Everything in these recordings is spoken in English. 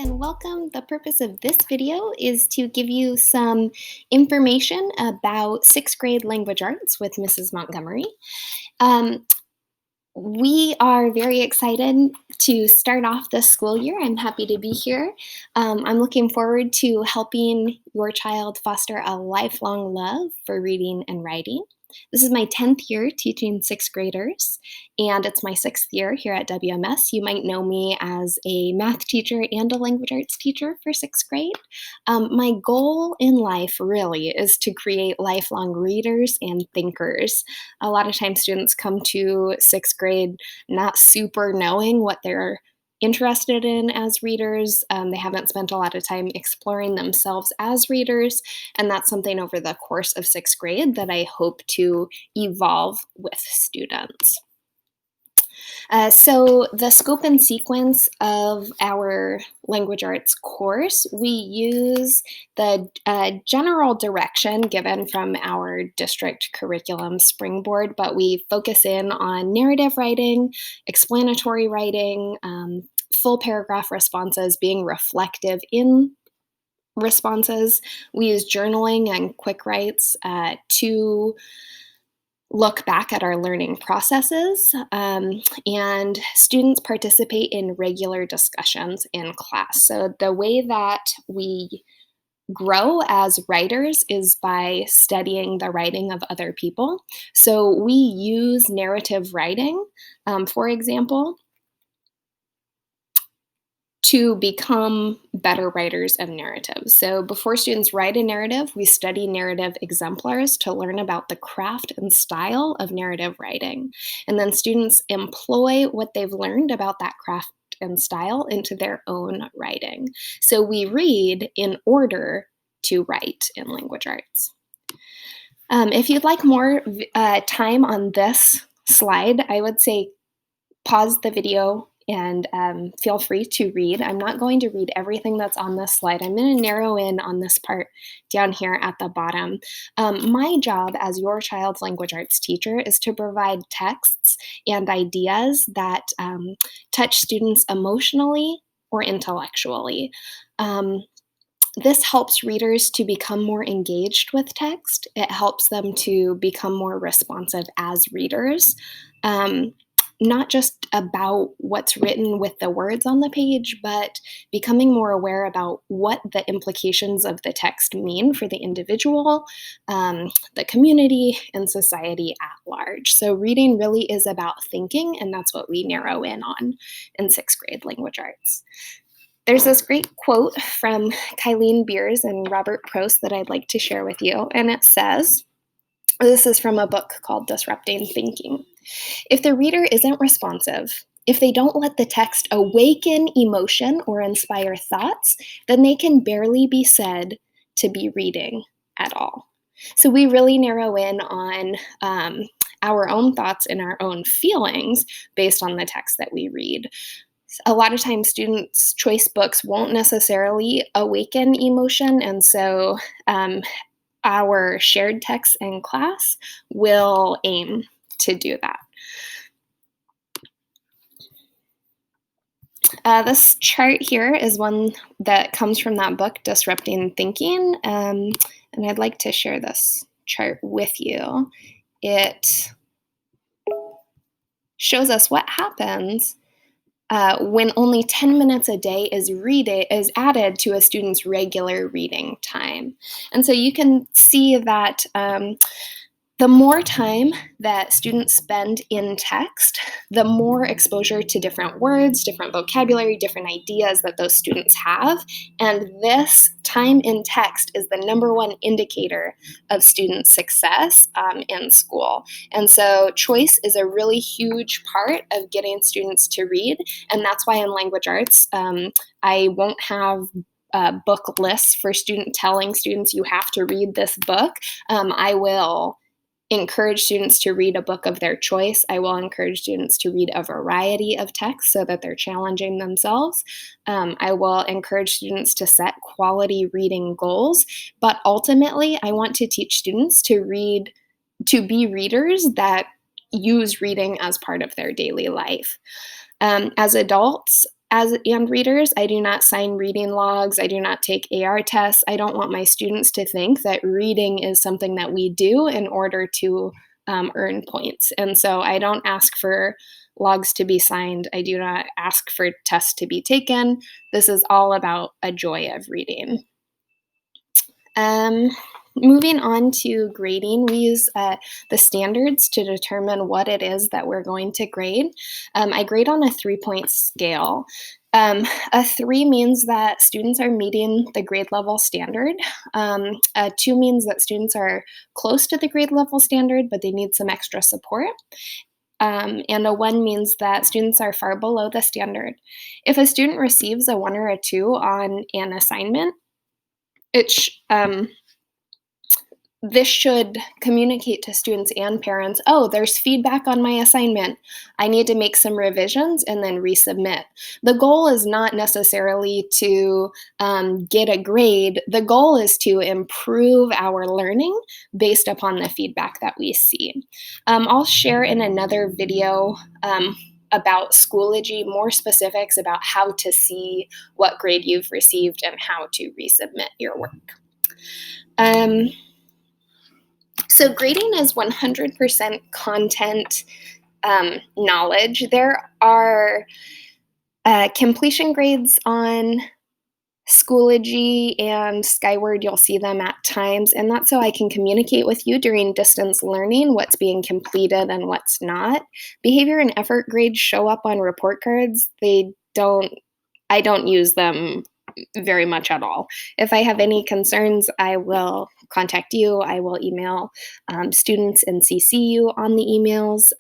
and welcome. The purpose of this video is to give you some information about sixth grade language arts with Mrs. Montgomery. Um, we are very excited to start off this school year. I'm happy to be here. I'm looking forward to helping your child foster a lifelong love for reading and writing. This is my 10th year teaching sixth graders, and it's my 6th year here at WMS. You might know me as a math teacher and a language arts teacher for sixth grade. My goal in life really is to create lifelong readers and thinkers. A lot of times students come to sixth grade not super knowing what they're interested in as readers. They haven't spent a lot of time exploring themselves as readers, and that's something over the course of sixth grade that I hope to evolve with students. So the scope and sequence of our language arts course, we use the general direction given from our district curriculum springboard, but we focus in on narrative writing, explanatory writing, full paragraph responses, being reflective in responses. We use journaling and quick writes to look back at our learning processes, and students participate in regular discussions in class. So the way that we grow as writers is by studying the writing of other people. So we use narrative writing, for example, to become better writers of narratives. So before students write a narrative, we study narrative exemplars to learn about the craft and style of narrative writing. And then students employ what they've learned about that craft and style into their own writing. So we read in order to write in language arts. If you'd like more time on this slide, I would say pause the video and feel free to read. I'm not going to read everything that's on this slide. I'm going to narrow in on this part down here at the bottom. My job as your child's language arts teacher is to provide texts and ideas that touch students emotionally or intellectually. This helps readers to become more engaged with text. It helps them to become more responsive as readers. Not just about what's written with the words on the page, but becoming more aware about what the implications of the text mean for the individual, the community, and society at large. So reading really is about thinking, and that's what we narrow in on in sixth grade language arts. There's this great quote from Kylene Beers and Robert Prost that I'd like to share with you, and it says, this is from a book called Disrupting Thinking. If the reader isn't responsive, if they don't let the text awaken emotion or inspire thoughts, then they can barely be said to be reading at all. So we really narrow in on our own thoughts and our own feelings based on the text that we read. A lot of times students' choice books won't necessarily awaken emotion, and so our shared text in class will aim to do that. This chart here is one that comes from that book, Disrupting Thinking, and I'd like to share this chart with you. It shows us what happens when only 10 minutes a day is added to a student's regular reading time. And so you can see that the more time that students spend in text, the more exposure to different words, different vocabulary, different ideas that those students have. And this time in text is the number one indicator of student success in school. And so choice is a really huge part of getting students to read. And that's why in language arts, I won't have book lists for telling students you have to read this book. I will encourage students to read a book of their choice. I will encourage students to read a variety of texts so that they're challenging themselves. I will encourage students to set quality reading goals, but ultimately I want to teach students to be readers that use reading as part of their daily life. As adults, and readers, I do not sign reading logs. I do not take AR tests. I don't want my students to think that reading is something that we do in order to earn points. And so I don't ask for logs to be signed. I do not ask for tests to be taken. This is all about a joy of reading. Um, Moving on to grading, we use the standards to determine what it is that we're going to grade. I grade on a 3-point scale. A 3 means that students are meeting the grade level standard. A 2 means that students are close to the grade level standard, but they need some extra support. And a 1 means that students are far below the standard. If a student receives a 1 or a 2 on an assignment, it this should communicate to students and parents, oh, there's feedback on my assignment. I need to make some revisions and then resubmit. The goal is not necessarily to get a grade. The goal is to improve our learning based upon the feedback that we see. I'll share in another video about Schoology more specifics about how to see what grade you've received and how to resubmit your work. So grading is 100% content knowledge. There are completion grades on Schoology and Skyward. You'll see them at times, and that's so I can communicate with you during distance learning what's being completed and what's not. Behavior and effort grades show up on report cards. I don't use them very much at all. If I have any concerns, I will contact you. I will email students and CC you on the emails.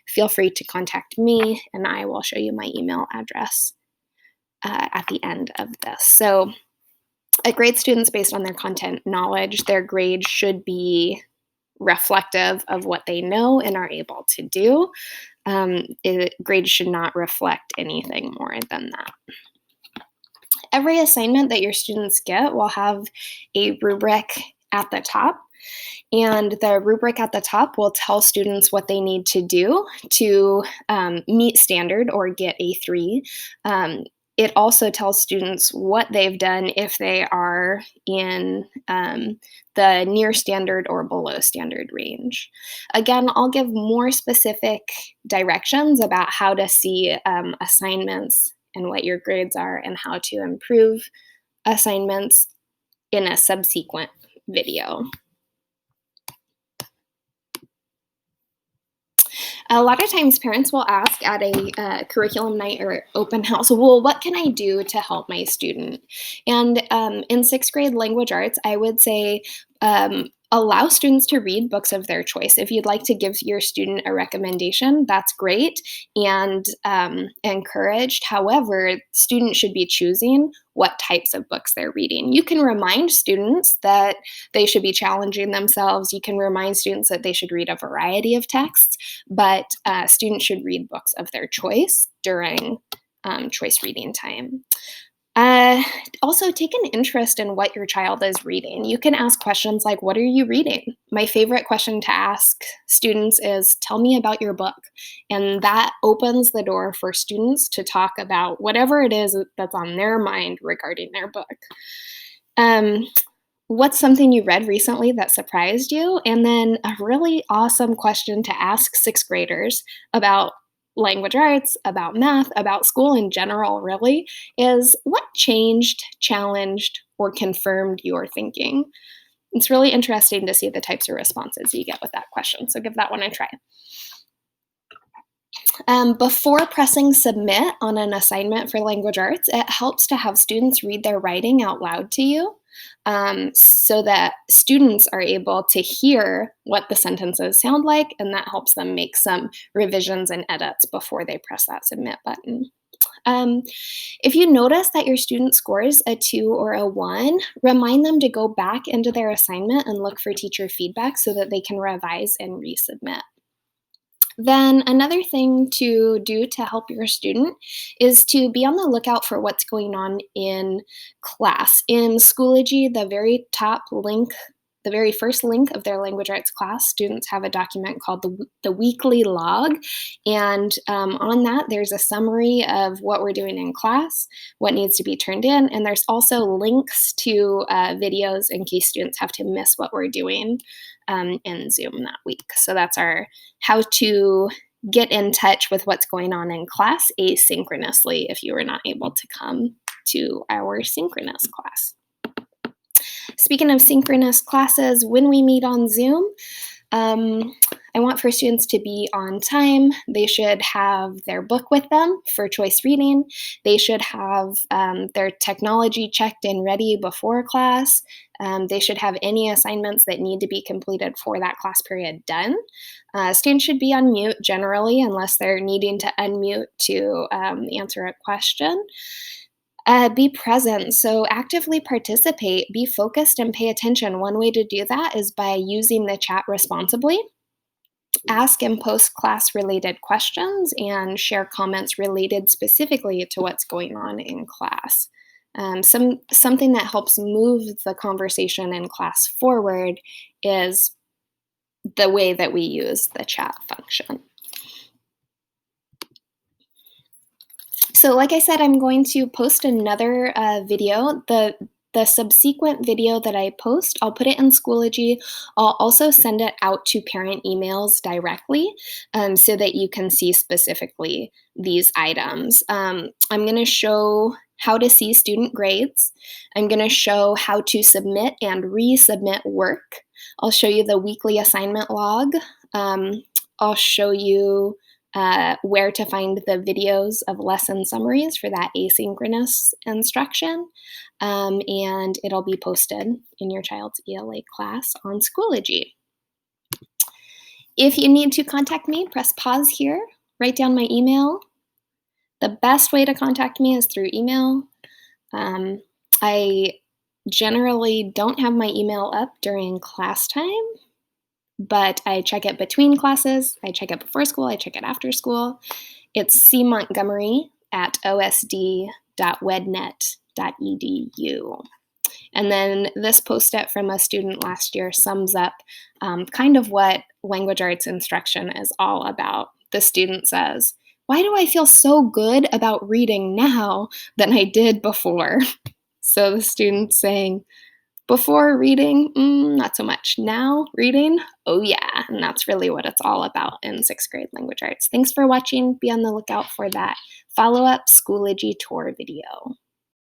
Feel free to contact me, and I will show you my email address at the end of this. So I grade students based on their content knowledge. Their grade should be reflective of what they know and are able to do. Grades should not reflect anything more than that. Every assignment that your students get will have a rubric at the top, and the rubric at the top will tell students what they need to do to meet standard or get a 3. It also tells students what they've done if they are in the near standard or below standard range. Again, I'll give more specific directions about how to see assignments and what your grades are and how to improve assignments in a subsequent video. A lot of times parents will ask at a curriculum night or open house, well, what can I do to help my student? And in 6th grade language arts, I would say allow students to read books of their choice. If you'd like to give your student a recommendation, that's great and encouraged. However, students should be choosing what types of books they're reading. You can remind students that they should be challenging themselves. You can remind students that they should read a variety of texts, but students should read books of their choice during choice reading time. Also, take an interest in what your child is reading. You can ask questions like, what are you reading? My favorite question to ask students is, tell me about your book. And that opens the door for students to talk about whatever it is that's on their mind regarding their book. What's something you read recently that surprised you? And then a really awesome question to ask 6th graders about language arts, about math, about school in general, really, is what changed, challenged, or confirmed your thinking? It's really interesting to see the types of responses you get with that question, so give that one a try. Before pressing submit on an assignment for language arts, it helps to have students read their writing out loud to you. So that students are able to hear what the sentences sound like, and that helps them make some revisions and edits before they press that submit button. If you notice that your student scores a 2 or a 1, remind them to go back into their assignment and look for teacher feedback so that they can revise and resubmit. Then another thing to do to help your student is to be on the lookout for what's going on in class. In Schoology, the very top link, the very first link of their language arts class, students have a document called the weekly log. And on that, there's a summary of what we're doing in class, what needs to be turned in. And there's also links to videos in case students have to miss what we're doing in Zoom that week. So that's our how to get in touch with what's going on in class asynchronously if you were not able to come to our synchronous class. Speaking of synchronous classes, when we meet on Zoom, I want for students to be on time. They should have their book with them for choice reading. They should have their technology checked and ready before class. They should have any assignments that need to be completed for that class period done. Students should be on mute generally unless they're needing to unmute to answer a question. Be present, so actively participate, be focused, and pay attention. One way to do that is by using the chat responsibly. Ask and post class-related questions and share comments related specifically to what's going on in class. Something that helps move the conversation in class forward is the way that we use the chat function. So like I said, I'm going to post another video. The subsequent video that I post, I'll put it in Schoology. I'll also send it out to parent emails directly so that you can see specifically these items. I'm going to show how to see student grades. I'm going to show how to submit and resubmit work. I'll show you the weekly assignment log. I'll show you where to find the videos of lesson summaries for that asynchronous instruction, and it'll be posted in your child's ELA class on Schoology. If you need to contact me, press pause here, write down my email. The best way to contact me is through email. I generally don't have my email up during class time, but I check it between classes, I check it before school, I check it after school. It's cmontgomery@osd.wednet.edu. And then this post-it from a student last year sums up kind of what language arts instruction is all about. The student says, "Why do I feel so good about reading now than I did before?" So the student's saying, before reading, not so much. Now reading, oh yeah. And that's really what it's all about in 6th grade language arts. Thanks for watching. Be on the lookout for that follow-up Schoology tour video.